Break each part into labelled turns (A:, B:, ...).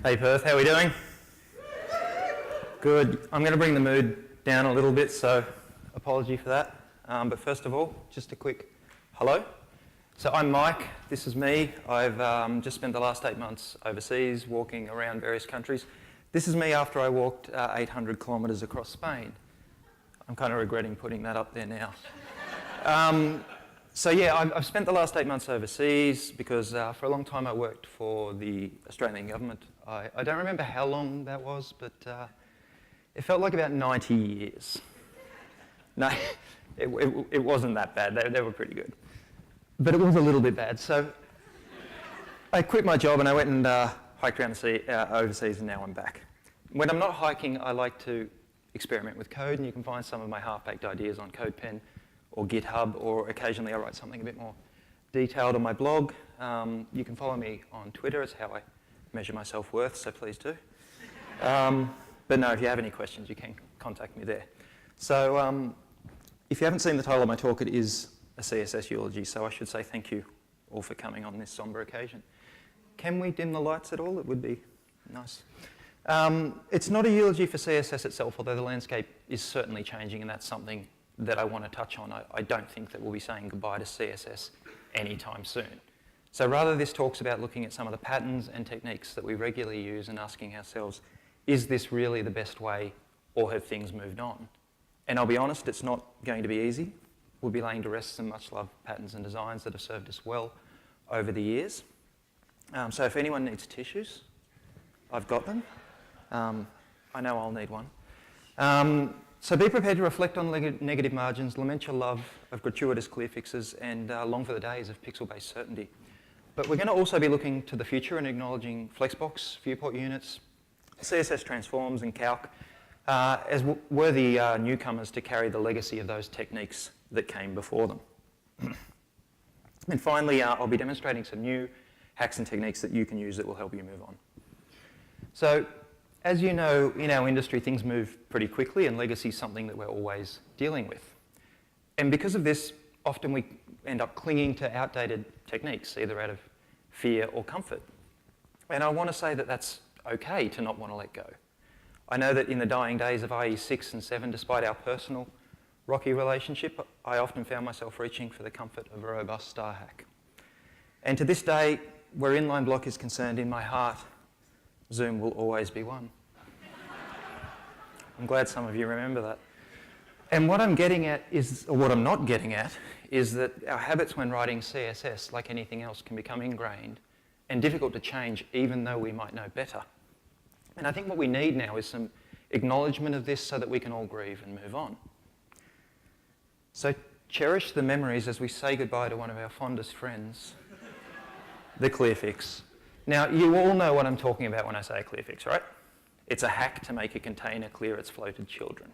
A: Hey Perth, how are we doing? Good. I'm going to bring the mood down a little bit, so apology for that. But first of all, just a quick hello. So I'm Mike, this is me. I've just spent the last 8 months overseas walking around various countries. This is me after I walked 800 kilometres across Spain. I'm kind of regretting putting that up there now. So yeah, I've spent the last 8 months overseas because for a long time I worked for the Australian government. I don't remember how long that was, but it felt like about 90 years. No, it wasn't that bad. They were pretty good. But it was a little bit bad. So I quit my job and I went and hiked around the sea, overseas, and now I'm back. When I'm not hiking, I like to experiment with code, and you can find some of my half-baked ideas on CodePen or GitHub, or occasionally I write something a bit more detailed on my blog. You can follow me on Twitter. It's how I measure my self-worth, so please do. But no, if you have any questions, you can contact me there. So if you haven't seen the title of my talk, it is a CSS Eulogy, so I should say thank you all for coming on this sombre occasion. Can we dim the lights at all? It would be nice. It's not a eulogy for CSS itself, although the landscape is certainly changing, and that's something that I want to touch on. I don't think that we'll be saying goodbye to CSS anytime soon. So rather, this talk's about looking at some of the patterns and techniques that we regularly use and asking ourselves, is this really the best way, or have things moved on? And I'll be honest, it's not going to be easy. We'll be laying to rest some much-loved patterns and designs that have served us well over the years. So if anyone needs tissues, I've got them. I know I'll need one. So be prepared to reflect on negative margins, lament your love of gratuitous clear fixes, and long for the days of pixel-based certainty. But we're going to also be looking to the future and acknowledging Flexbox, Viewport Units, CSS transforms, and Calc as worthy newcomers to carry the legacy of those techniques that came before them. And finally, I'll be demonstrating some new hacks and techniques that you can use that will help you move on. So, as you know, in our industry, things move pretty quickly, and legacy is something that we're always dealing with. And because of this, often we end up clinging to outdated techniques, either out of fear or comfort. And I want to say that that's okay to not want to let go. I know that in the dying days of IE 6 and 7, despite our personal rocky relationship, I often found myself reaching for the comfort of a robust star hack. And to this day, where inline block is concerned, in my heart, Zoom will always be one. I'm glad some of you remember that. And what I'm getting at is, or what I'm not getting at, is that our habits when writing CSS, like anything else, can become ingrained and difficult to change even though we might know better. And I think what we need now is some acknowledgement of this so that we can all grieve and move on. So cherish the memories as we say goodbye to one of our fondest friends, the clear fix. Now, you all know what I'm talking about when I say a clear fix, right? It's a hack to make a container clear its floated children.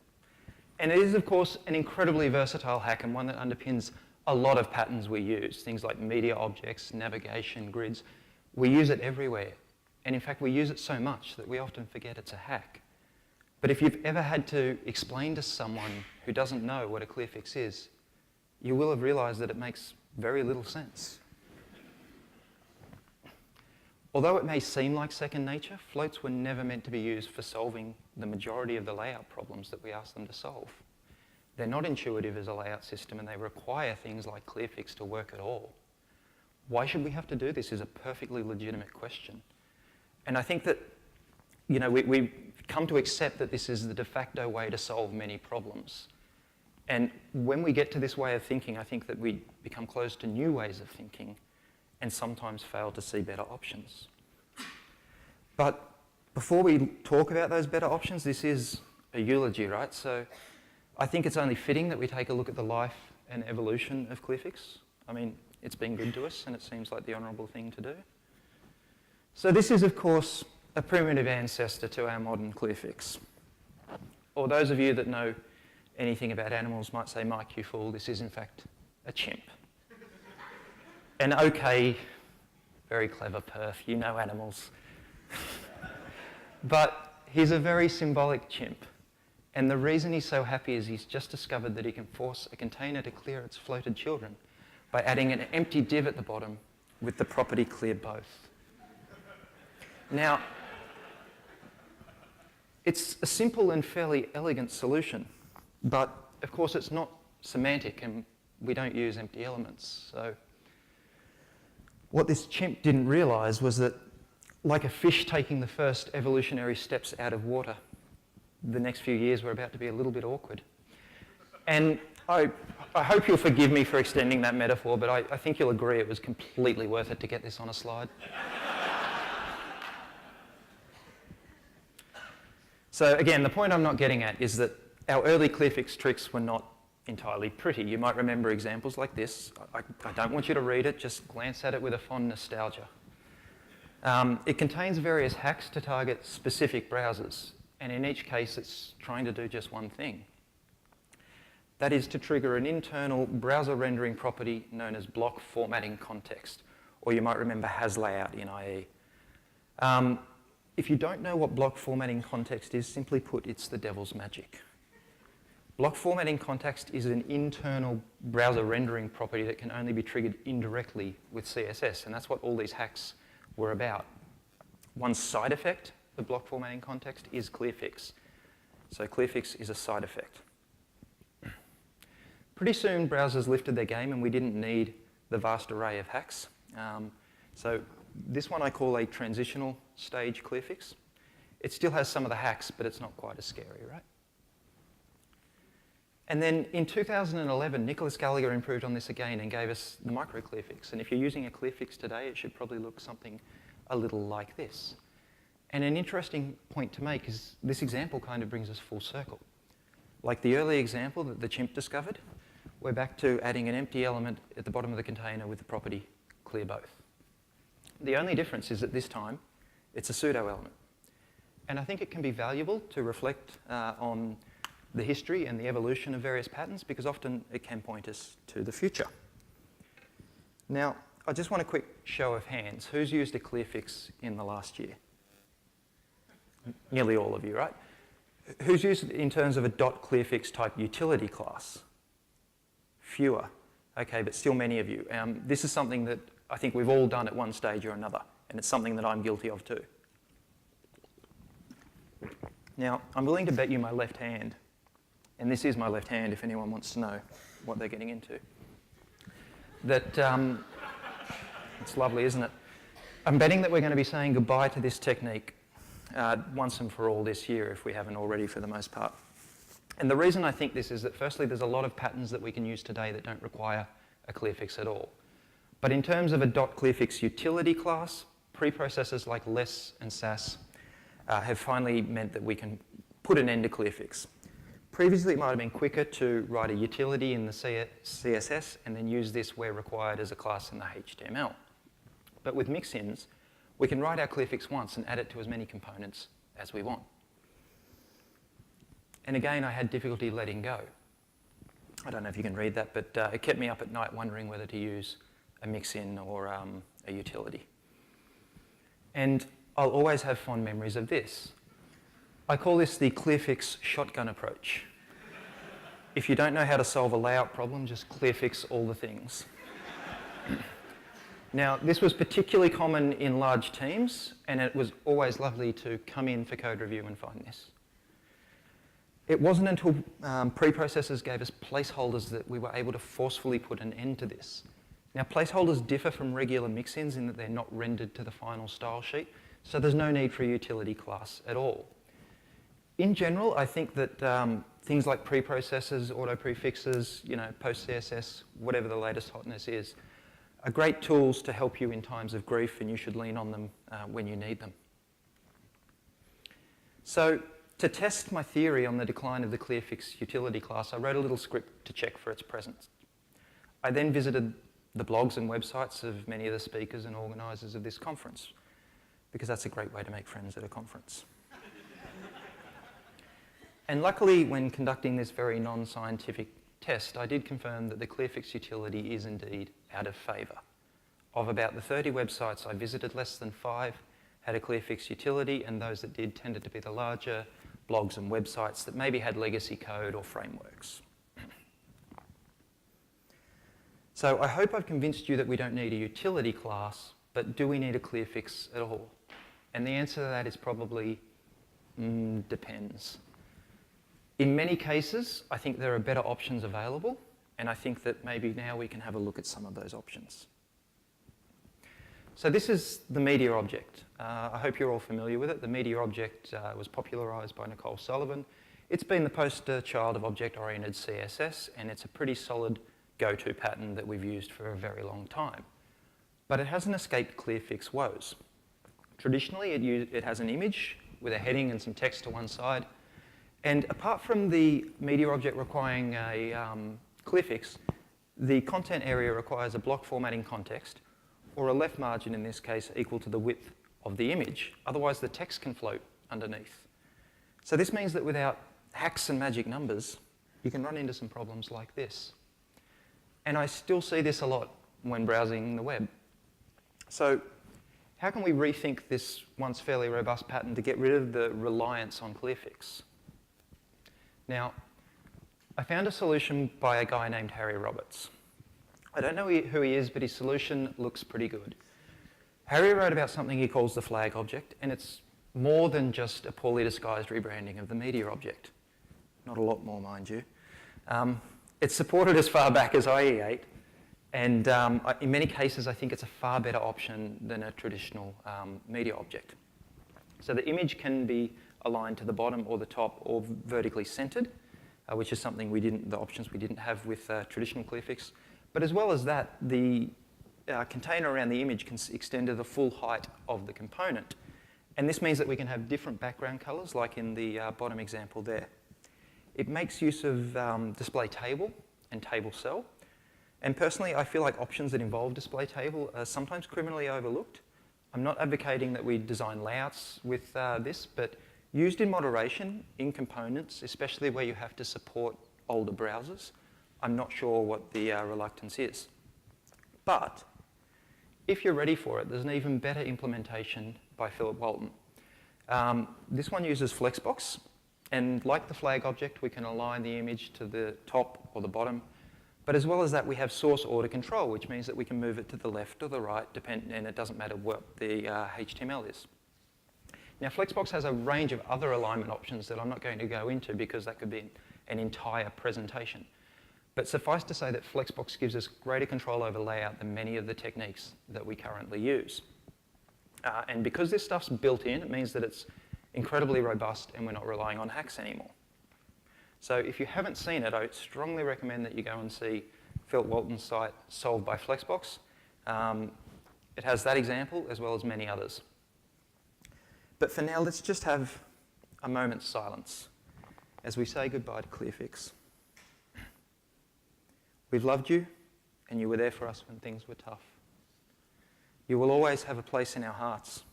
A: And it is, of course, an incredibly versatile hack, and one that underpins a lot of patterns we use, things like media objects, navigation, grids. We use it everywhere. And in fact, we use it so much that we often forget it's a hack. But if you've ever had to explain to someone who doesn't know what a clear fix is, you will have realized that it makes very little sense. Although it may seem like second nature, floats were never meant to be used for solving the majority of the layout problems that we ask them to solve. They're not intuitive as a layout system, and they require things like clearfix to work at all. Why should we have to do this is a perfectly legitimate question. And I think that, you know, we've come to accept that this is the de facto way to solve many problems. And when we get to this way of thinking, I think that we become closed to new ways of thinking and sometimes fail to see better options. But before we talk about those better options, this is a eulogy, right? So I think it's only fitting that we take a look at the life and evolution of clearfix. I mean, it's been good to us, and it seems like the honourable thing to do. So this is, of course, a primitive ancestor to our modern clearfix. Or those of you that know anything about animals might say, Mike, you fool, this is in fact a chimp. And okay, very clever Perth, you know animals. But he's a very symbolic chimp. And the reason he's so happy is he's just discovered that he can force a container to clear its floated children by adding an empty div at the bottom with the property clear both. Now, It's a simple and fairly elegant solution, but of course it's not semantic and we don't use empty elements. So what this chimp didn't realise was that, like a fish taking the first evolutionary steps out of water, the next few years were about to be a little bit awkward. And I hope you'll forgive me for extending that metaphor, but I think you'll agree it was completely worth it to get this on a slide. So again, the point I'm not getting at is that our early clearfix tricks were not entirely pretty. You might remember examples like this. I don't want you to read it, just glance at it with a fond nostalgia. It contains various hacks to target specific browsers, and in each case it's trying to do just one thing. That is to trigger an internal browser rendering property known as block formatting context, or you might remember hasLayout in IE. If you don't know what block formatting context is, simply put, it's the devil's magic. Block formatting context is an internal browser rendering property that can only be triggered indirectly with CSS, and that's what all these hacks were about. One side effect of block formatting context is clearfix. So clearfix is a side effect. Pretty soon browsers lifted their game and we didn't need the vast array of hacks. So this one I call a transitional stage clearfix. It still has some of the hacks, but it's not quite as scary, right? And then in 2011, Nicholas Gallagher improved on this again and gave us the micro clearfix. And if you're using a clearfix today, it should probably look something a little like this. And an interesting point to make is this example kind of brings us full circle. Like the early example that the chimp discovered, we're back to adding an empty element at the bottom of the container with the property clear both. The only difference is that this time it's a pseudo element. And I think it can be valuable to reflect on the history and the evolution of various patterns, because often it can point us to the future. Now, I just want a quick show of hands. Who's used a clearfix in the last year? Nearly all of you, right? Who's used it in terms of a .clearfix type utility class? Fewer. Okay, but still many of you. This is something that I think we've all done at one stage or another, and it's something that I'm guilty of too. Now, I'm willing to bet you my left hand, and this is my left hand if anyone wants to know what they're getting into, that it's lovely, isn't it? I'm betting that we're going to be saying goodbye to this technique once and for all this year, if we haven't already for the most part. And the reason I think this is that firstly, there's a lot of patterns that we can use today that don't require a clearfix at all. But in terms of a .clearfix utility class, preprocessors like less and SAS have finally meant that we can put an end to clearfix. Previously, it might have been quicker to write a utility in the CSS and then use this where required as a class in the HTML. But with mixins, we can write our clearfix once and add it to as many components as we want. And again, I had difficulty letting go. I don't know if you can read that, but it kept me up at night wondering whether to use a mixin or a utility. And I'll always have fond memories of this. I call this the clearfix shotgun approach. If you don't know how to solve a layout problem, just clearfix all the things. Now, this was particularly common in large teams, and it was always lovely to come in for code review and find this. It wasn't until preprocessors gave us placeholders that we were able to forcefully put an end to this. Now, placeholders differ from regular mixins in that they're not rendered to the final style sheet, so there's no need for a utility class at all. In general, I think that things like preprocessors, auto prefixes, post CSS, whatever the latest hotness is, are great tools to help you in times of grief, and you should lean on them when you need them. So, to test my theory on the decline of the clearfix utility class, I wrote a little script to check for its presence. I then visited the blogs and websites of many of the speakers and organisers of this conference, because that's a great way to make friends at a conference. And luckily, when conducting this very non-scientific test, I did confirm that the clearfix utility is indeed out of favour. Of about the 30 websites I visited, less than 5 had a clearfix utility, and those that did tended to be the larger blogs and websites that maybe had legacy code or frameworks. So I hope I've convinced you that we don't need a utility class, but do we need a clearfix at all? And the answer to that is probably Depends. In many cases, I think there are better options available, and I think that maybe now we can have a look at some of those options. So this is the media object. I hope you're all familiar with it. The media object was popularised by Nicole Sullivan. It's been the poster child of object-oriented CSS, and it's a pretty solid go-to pattern that we've used for a very long time. But it hasn't escaped ClearFix woes. Traditionally, it has an image with a heading and some text to one side. And apart from the media object requiring a ClearFix, the content area requires a block formatting context, or a left margin in this case equal to the width of the image. Otherwise, the text can float underneath. So this means that without hacks and magic numbers, you can run into some problems like this. And I still see this a lot when browsing the web. So how can we rethink this once fairly robust pattern to get rid of the reliance on ClearFix? Now, I found a solution by a guy named Harry Roberts. I don't know who he is, but his solution looks pretty good. Harry wrote about something he calls the flag object, and it's more than just a poorly disguised rebranding of the media object. Not a lot more, mind you. It's supported as far back as IE8, and in many cases I think it's a far better option than a traditional media object. So the image can be aligned to the bottom or the top or vertically centered, which is something the options we didn't have with traditional ClearFix. But as well as that, the container around the image can extend to the full height of the component. And this means that we can have different background colors, like in the bottom example there. It makes use of display table and table cell. And personally, I feel like options that involve display table are sometimes criminally overlooked. I'm not advocating that we design layouts with this, but used in moderation in components, especially where you have to support older browsers, I'm not sure what the reluctance is. But if you're ready for it, there's an even better implementation by Philip Walton. This one uses Flexbox, and like the flag object, we can align the image to the top or the bottom. But as well as that, we have source order control, which means that we can move it to the left or the right, and it doesn't matter what the HTML is. Now, Flexbox has a range of other alignment options that I'm not going to go into because that could be an entire presentation. But suffice to say that Flexbox gives us greater control over layout than many of the techniques that we currently use. And because this stuff's built in, it means that it's incredibly robust and we're not relying on hacks anymore. So if you haven't seen it, I strongly recommend that you go and see Phil Walton's site, Solved by Flexbox. It has that example as well as many others. But for now, let's just have a moment's silence as we say goodbye to ClearFix. We've loved you, and you were there for us when things were tough. You will always have a place in our hearts,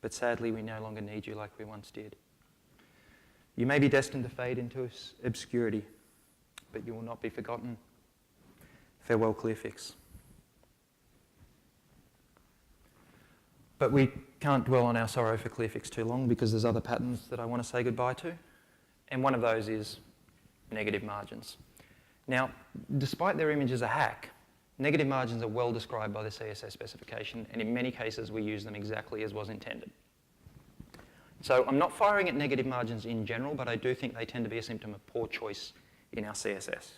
A: but sadly we no longer need you like we once did. You may be destined to fade into obscurity, but you will not be forgotten. Farewell, ClearFix. But we can't dwell on our sorrow for ClearFix too long because there's other patterns that I want to say goodbye to, and one of those is negative margins. Now, despite their image as a hack, negative margins are well described by the CSS specification, and in many cases we use them exactly as was intended. So I'm not firing at negative margins in general, but I do think they tend to be a symptom of poor choice in our CSS.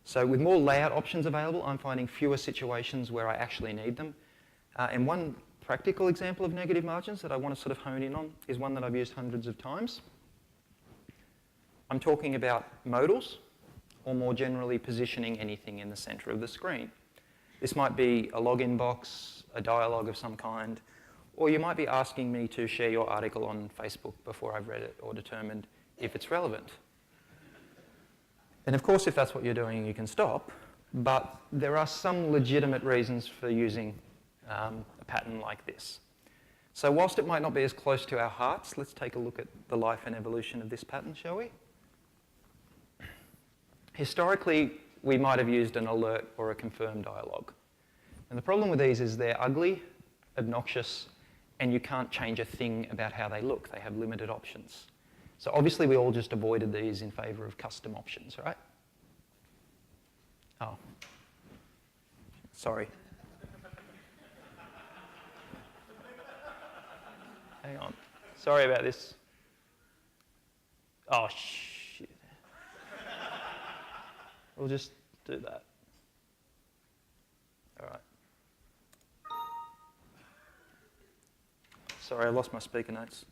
A: So with more layout options available, I'm finding fewer situations where I actually need them. And one practical example of negative margins that I want to sort of hone in on is one that I've used hundreds of times. I'm talking about modals, or more generally positioning anything in the center of the screen. This might be a login box, a dialogue of some kind, or you might be asking me to share your article on Facebook before I've read it or determined if it's relevant. And of course, if that's what you're doing, you can stop, but there are some legitimate reasons for using a pattern like this. So whilst it might not be as close to our hearts, let's take a look at the life and evolution of this pattern, shall we? Historically, we might have used an alert or a confirm dialog. And the problem with these is they're ugly, obnoxious, and you can't change a thing about how they look. They have limited options. So obviously we all just avoided these in favor of custom options, right? Oh, sorry. Hang on. Sorry about this. Oh, shit. We'll just do that. All right. Sorry, I lost my speaker notes.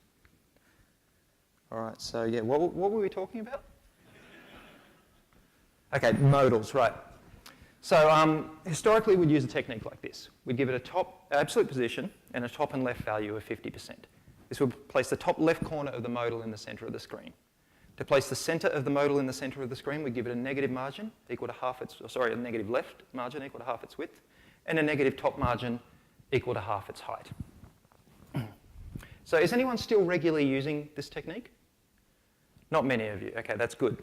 A: All right, so yeah, what were we talking about? Okay, modals, right. So historically, we'd use a technique like this. We'd give it a top absolute position and a top and left value of 50%. This would place the top left corner of the modal in the center of the screen. To place the center of the modal in the center of the screen, we give it a negative margin equal to half its, a negative left margin equal to half its width, and a negative top margin equal to half its height. So is anyone still regularly using this technique? Not many of you. Okay, that's good.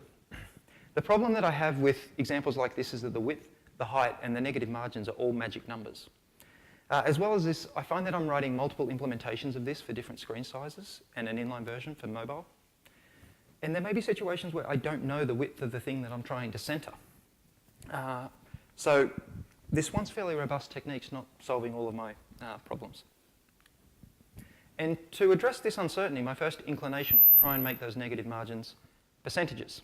A: The problem that I have with examples like this is that the width, the height, and the negative margins are all magic numbers. As well as this, I find that I'm writing multiple implementations of this for different screen sizes and an inline version for mobile. And there may be situations where I don't know the width of the thing that I'm trying to center. So this one's fairly robust technique's not solving all of my problems. And to address this uncertainty, my first inclination was to try and make those negative margins percentages.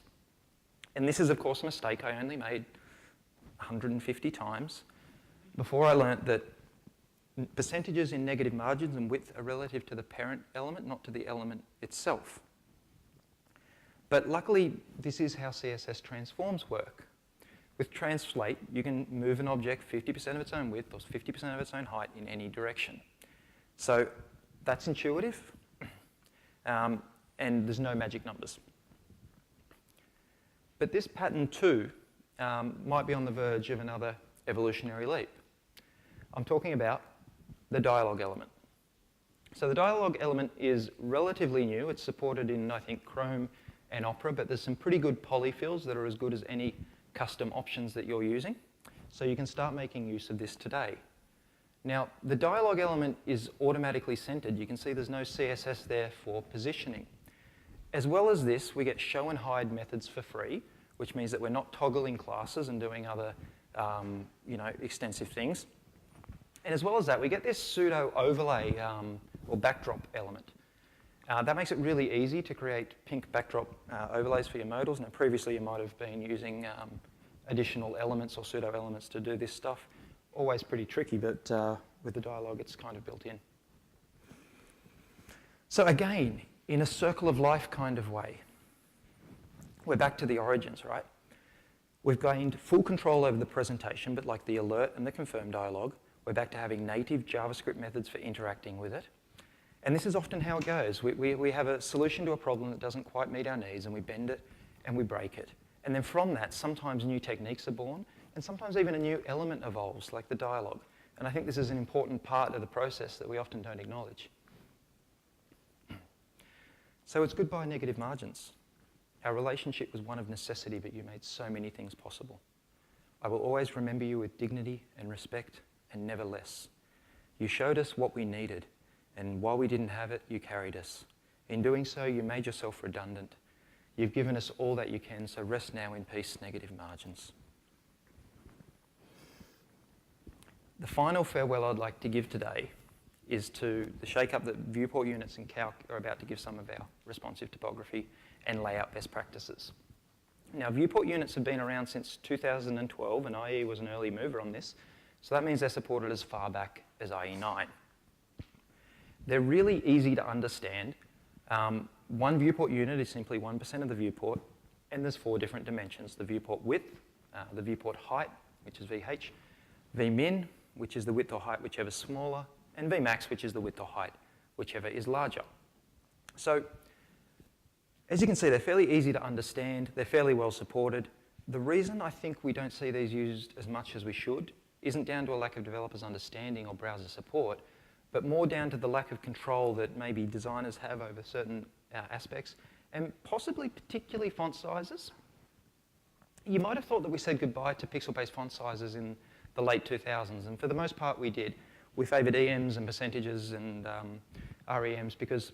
A: And this is, of course, a mistake I only made 150 times before I learnt that percentages in negative margins and width are relative to the parent element, not to the element itself. But luckily, this is how CSS transforms work. With translate, you can move an object 50% of its own width or 50% of its own height in any direction. So that's intuitive, and there's no magic numbers. But this pattern too might be on the verge of another evolutionary leap. I'm talking about the dialogue element. So the dialogue element is relatively new. It's supported in, I think, Chrome and Opera, but there's some pretty good polyfills that are as good as any custom options that you're using. So you can start making use of this today. Now, the dialogue element is automatically centered. You can see there's no CSS there for positioning. As well as this, we get show and hide methods for free, which means that we're not toggling classes and doing other extensive things. And as well as that, we get this pseudo overlay or backdrop element. That makes it really easy to create pink backdrop overlays for your modals. Now, previously, you might have been using additional elements or pseudo elements to do this stuff. Always pretty tricky, but with the dialogue, it's kind of built in. So again, in a circle of life kind of way, we're back to the origins, right? We've gained full control over the presentation, but like the alert and the confirm dialogue, we're back to having native JavaScript methods for interacting with it. And this is often how it goes. We have a solution to a problem that doesn't quite meet our needs, and we bend it and we break it. And then from that, sometimes new techniques are born, and sometimes even a new element evolves, like the dialogue. And I think this is an important part of the process that we often don't acknowledge. So it's goodbye negative margins. Our relationship was one of necessity, but you made so many things possible. I will always remember you with dignity and respect, and never less. You showed us what we needed, and while we didn't have it, you carried us. In doing so, you made yourself redundant. You've given us all that you can, so rest now in peace, negative margins. The final farewell I'd like to give today is to the shake-up that Viewport Units and Calc are about to give some of our responsive typography and layout best practices. Now, Viewport Units have been around since 2012, and IE was an early mover on this, so that means they're supported as far back as IE9. They're really easy to understand. One viewport unit is simply 1% of the viewport, and there's 4 different dimensions: the viewport width, the viewport height, which is VH, Vmin, which is the width or height, whichever is smaller, and Vmax, which is the width or height, whichever is larger. So, as you can see, they're fairly easy to understand. They're fairly well supported. The reason I think we don't see these used as much as we should isn't down to a lack of developers' understanding or browser support, but more down to the lack of control that maybe designers have over certain aspects, and possibly particularly font sizes. You might have thought that we said goodbye to pixel-based font sizes in the late 2000s, and for the most part we did. We favoured EMs and percentages and REMs because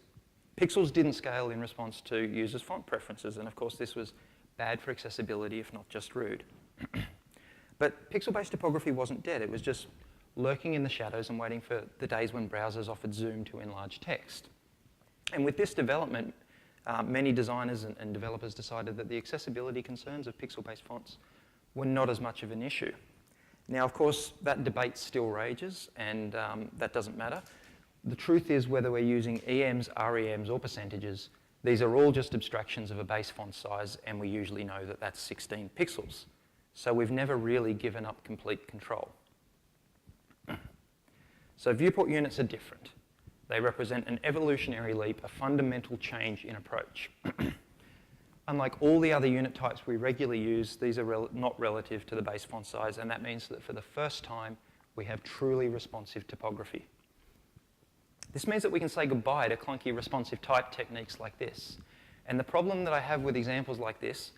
A: pixels didn't scale in response to users' font preferences, and of course this was bad for accessibility, if not just rude. But pixel-based typography wasn't dead. It was just lurking in the shadows and waiting for the days when browsers offered zoom to enlarge text. And with this development, many designers and developers decided that the accessibility concerns of pixel-based fonts were not as much of an issue. Now, of course, that debate still rages, and that doesn't matter. The truth is, whether we're using EMs, REMs, or percentages, these are all just abstractions of a base font size, and we usually know that that's 16 pixels. So we've never really given up complete control. So viewport units are different. They represent an evolutionary leap, a fundamental change in approach. Unlike all the other unit types we regularly use, these are not relative to the base font size, and that means that for the first time, we have truly responsive typography. This means that we can say goodbye to clunky responsive type techniques like this. And the problem that I have with examples like this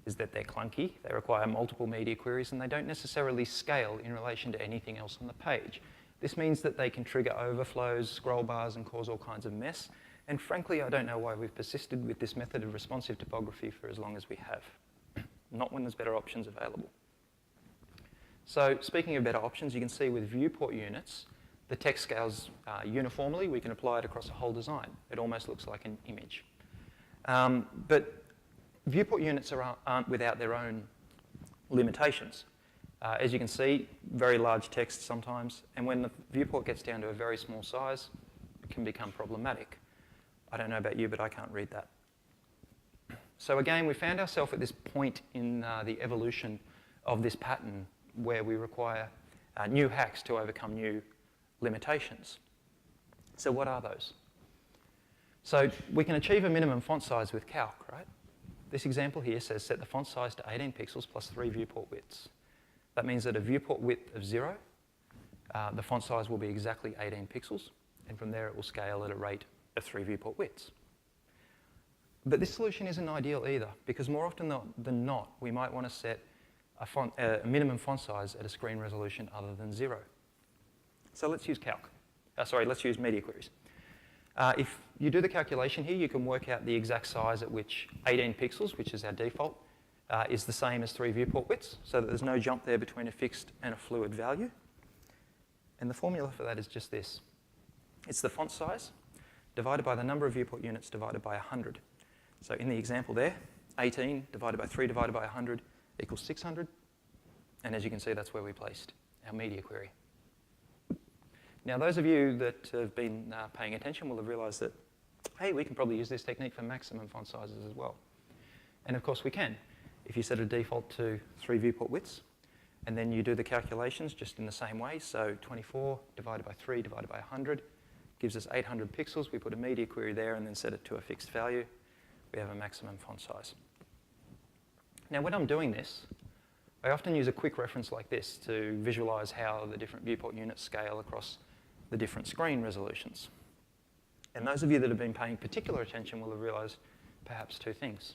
A: is that they're clunky, they require multiple media queries, and they don't necessarily scale in relation to anything else on the page. This means that they can trigger overflows, scroll bars, and cause all kinds of mess. And frankly, I don't know why we've persisted with this method of responsive typography for as long as we have. Not when there's better options available. So speaking of better options, you can see with viewport units, the text scales uniformly. We can apply it across a whole design. It almost looks like an image. But viewport units aren't without their own limitations. As you can see, very large text sometimes, and when the viewport gets down to a very small size, it can become problematic. I don't know about you, but I can't read that. So again, we found ourselves at this point in the evolution of this pattern where we require new hacks to overcome new limitations. So what are those? So we can achieve a minimum font size with Calc, right? This example here says set the font size to 18 pixels plus 3 viewport widths. That means that a viewport width of 0, the font size will be exactly 18 pixels, and from there it will scale at a rate of 3 viewport widths. But this solution isn't ideal either, because more often than not, we might want to set a minimum font size at a screen resolution other than 0. So let's use Calc. Let's use media queries. If you do the calculation here, you can work out the exact size at which 18 pixels, which is our default, is the same as 3 viewport widths, so that there's no jump there between a fixed and a fluid value. And the formula for that is just this. It's the font size divided by the number of viewport units divided by 100. So in the example there, 18 divided by 3 divided by 100 equals 600. And as you can see, that's where we placed our media query. Now, those of you that have been paying attention will have realized that, hey, we can probably use this technique for maximum font sizes as well. And of course we can. If you set a default to 3 viewport widths, and then you do the calculations just in the same way, so 24 divided by 3 divided by 100 gives us 800 pixels. We put a media query there and then set it to a fixed value. We have a maximum font size. Now, when I'm doing this, I often use a quick reference like this to visualize how the different viewport units scale across the different screen resolutions. And those of you that have been paying particular attention will have realized perhaps 2 things.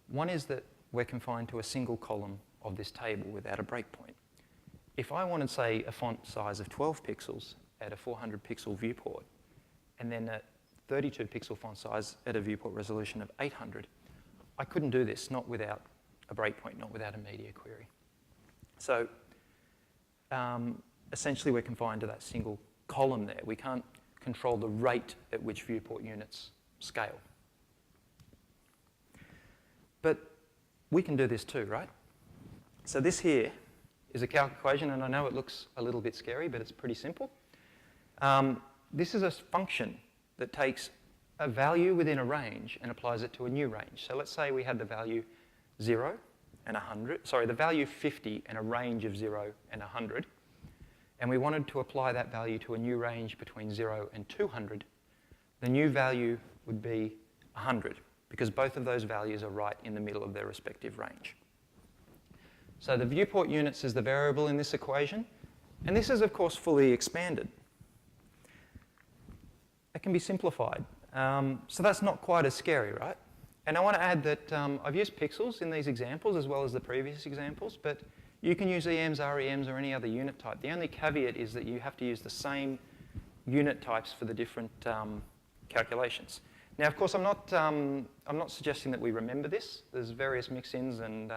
A: One is that we're confined to a single column of this table without a breakpoint. If I wanted, say, a font size of 12 pixels at a 400 pixel viewport, and then a 32 pixel font size at a viewport resolution of 800, I couldn't do this, not without a breakpoint, not without a media query. So essentially we're confined to that single column there. We can't control the rate at which viewport units scale. But we can do this too, right? So this here is a Calc equation, and I know it looks a little bit scary, but it's pretty simple. This is a function that takes a value within a range and applies it to a new range. So let's say we had the value 0 and 100, the value 50 and a range of 0 and 100, and we wanted to apply that value to a new range between 0 and 200, the new value would be 100, because both of those values are right in the middle of their respective range. So the viewport units is the variable in this equation, and this is, of course, fully expanded. It can be simplified. So that's not quite as scary, right? And I want to add that I've used pixels in these examples as well as the previous examples, but you can use EMs, REMs, or any other unit type. The only caveat is that you have to use the same unit types for the different calculations. Now, of course, I'm not suggesting that we remember this. There's various mix-ins and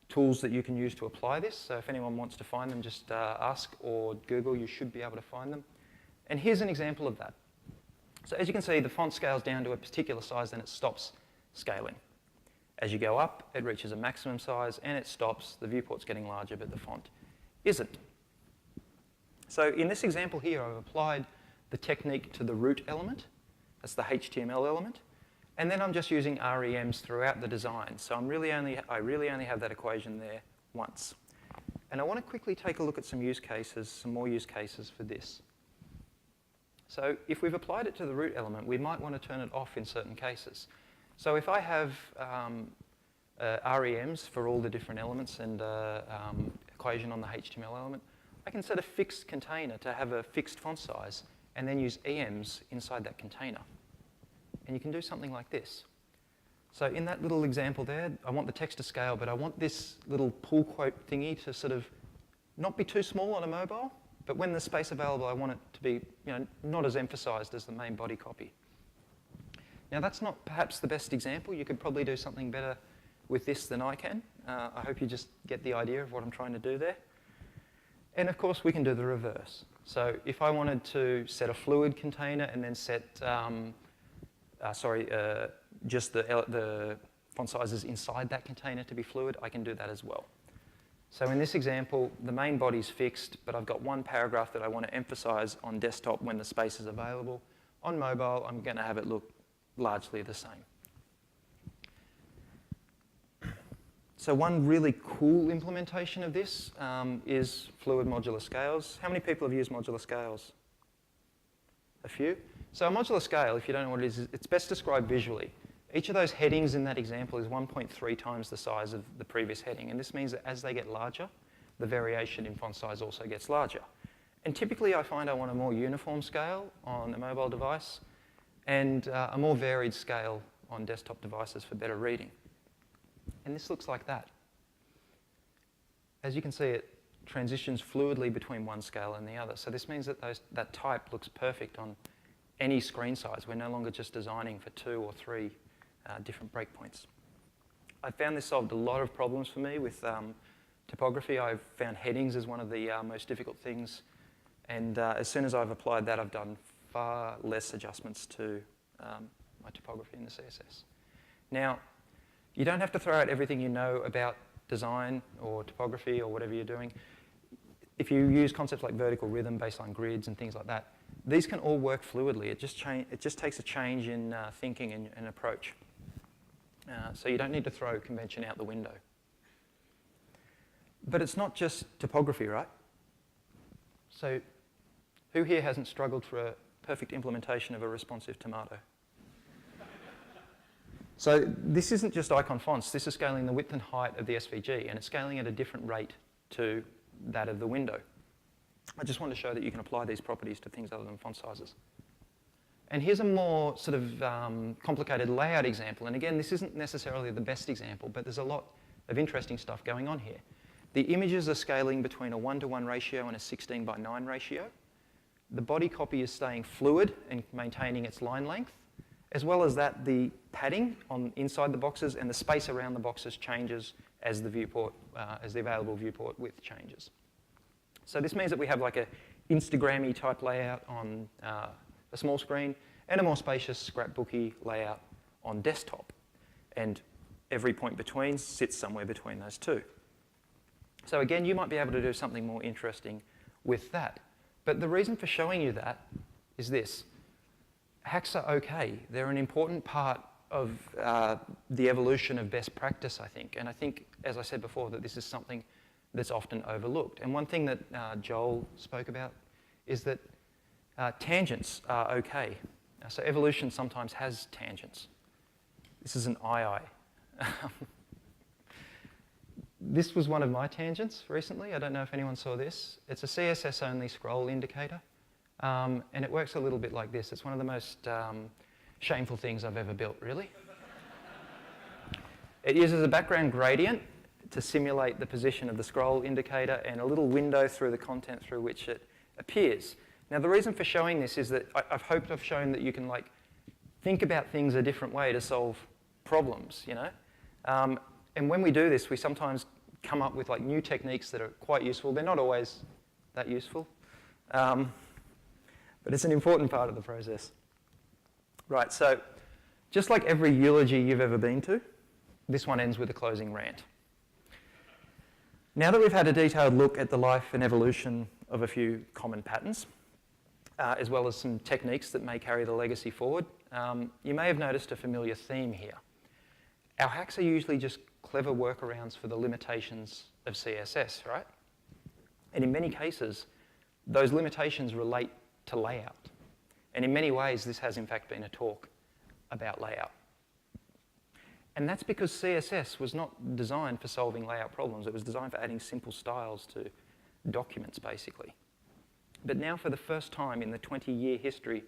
A: tools that you can use to apply this. So if anyone wants to find them, just ask or Google. You should be able to find them. And here's an example of that. So as you can see, the font scales down to a particular size, then it stops scaling. As you go up, it reaches a maximum size, and it stops. The viewport's getting larger, but the font isn't. So in this example here, I've applied the technique to the root element. That's the HTML element. And then I'm just using REMs throughout the design. So I really only have that equation there once. And I want to quickly take a look at some more use cases for this. So if we've applied it to the root element, we might want to turn it off in certain cases. So if I have REMs for all the different elements and equation on the HTML element, I can set a fixed container to have a fixed font size and then use EMs inside that container. And you can do something like this. So in that little example there, I want the text to scale, but I want this little pull quote thingy to sort of not be too small on a mobile, but when there's space available, I want it to be not as emphasized as the main body copy. Now that's not perhaps the best example. You could probably do something better with this than I can. I hope you just get the idea of what I'm trying to do there. And of course, we can do the reverse. So if I wanted to set a fluid container and then set just the font sizes inside that container to be fluid, I can do that as well. So in this example, the main body's fixed, but I've got one paragraph that I want to emphasize on desktop when the space is available. On mobile, I'm going to have it look largely the same. So one really cool implementation of this is fluid modular scales. How many people have used modular scales? A few? So a modular scale, if you don't know what it is, it's best described visually. Each of those headings in that example is 1.3 times the size of the previous heading. And this means that as they get larger, the variation in font size also gets larger. And typically I find I want a more uniform scale on a mobile device and a more varied scale on desktop devices for better reading. And this looks like that. As you can see, it transitions fluidly between one scale and the other. So this means that that type looks perfect on any screen size. We're no longer just designing for 2 or 3 different breakpoints. I found this solved a lot of problems for me with typography. I've found headings as one of the most difficult things. And as soon as I've applied that, I've done far less adjustments to my typography in the CSS. Now, you don't have to throw out everything you know about design or typography or whatever you're doing. If you use concepts like vertical rhythm, baseline grids, and things like that, these can all work fluidly. It just takes a change in thinking and approach. So you don't need to throw convention out the window. But it's not just typography, right? So who here hasn't struggled for a perfect implementation of a responsive tomato? So this isn't just icon fonts. This is scaling the width and height of the SVG, and it's scaling at a different rate to that of the window. I just want to show that you can apply these properties to things other than font sizes. And here's a more sort of complicated layout example. And again, this isn't necessarily the best example, but there's a lot of interesting stuff going on here. The images are scaling between a 1-to-1 ratio and a 16:9 ratio. The body copy is staying fluid and maintaining its line length. As well as that, the padding on inside the boxes and the space around the boxes changes as the viewport, as the available viewport width changes. So this means that we have like a Instagram-y type layout on a small screen and a more spacious scrapbooky layout on desktop. And every point between sits somewhere between those two. So again, you might be able to do something more interesting with that. But the reason for showing you that is this. Hacks are okay. They're an important part of the evolution of best practice, I think. And I think, as I said before, that this is something that's often overlooked. And one thing that Joel spoke about is that tangents are okay. So evolution sometimes has tangents. This is an II. This was one of my tangents recently. I don't know if anyone saw this. It's a CSS-only scroll indicator. And it works a little bit like this. It's one of the most shameful things I've ever built, really. It uses a background gradient to simulate the position of the scroll indicator and a little window through the content through which it appears. Now, the reason for showing this is that I've hoped I've shown that you can think about things a different way to solve problems, you know? And when we do this, we sometimes come up with new techniques that are quite useful. They're not always that useful. But it's an important part of the process. Right, so just like every eulogy you've ever been to, this one ends with a closing rant. Now that we've had a detailed look at the life and evolution of a few common patterns, as well as some techniques that may carry the legacy forward, you may have noticed a familiar theme here. Our hacks are usually just clever workarounds for the limitations of CSS, right? And in many cases, those limitations relate to layout. And in many ways, this has in fact been a talk about layout. And that's because CSS was not designed for solving layout problems. It was designed for adding simple styles to documents, basically. But now, for the first time in the 20-year history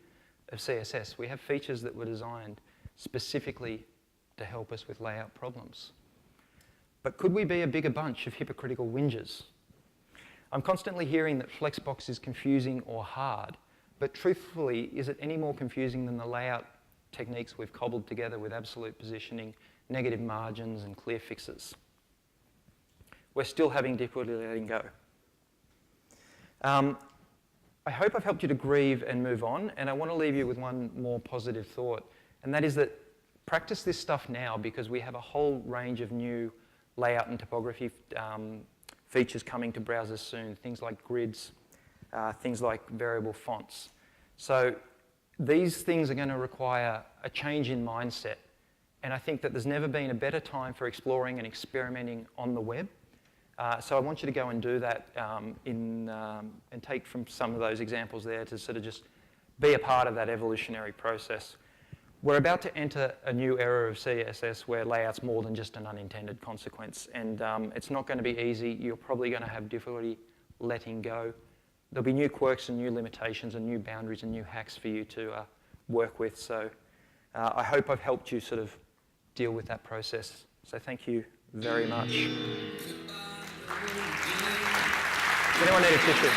A: of CSS, we have features that were designed specifically to help us with layout problems. But could we be a bigger bunch of hypocritical whingers? I'm constantly hearing that Flexbox is confusing or hard, but truthfully, is it any more confusing than the layout techniques we've cobbled together with absolute positioning, negative margins, and clear fixes? We're still having difficulty letting go. I hope I've helped you to grieve and move on, and I want to leave you with one more positive thought, and that is that practice this stuff now, because we have a whole range of new layout and typography features coming to browsers soon, things like grids, things like variable fonts. So these things are going to require a change in mindset, and I think that there's never been a better time for exploring and experimenting on the web. So I want you to go and do that and take from some of those examples there to sort of just be a part of that evolutionary process. We're about to enter a new era of CSS where layout's more than just an unintended consequence, and it's not going to be easy. You're probably going to have difficulty letting go. There'll be new quirks and new limitations and new boundaries and new hacks for you to work with. So I hope I've helped you sort of deal with that process. So thank you very much. Does anyone need a tissue?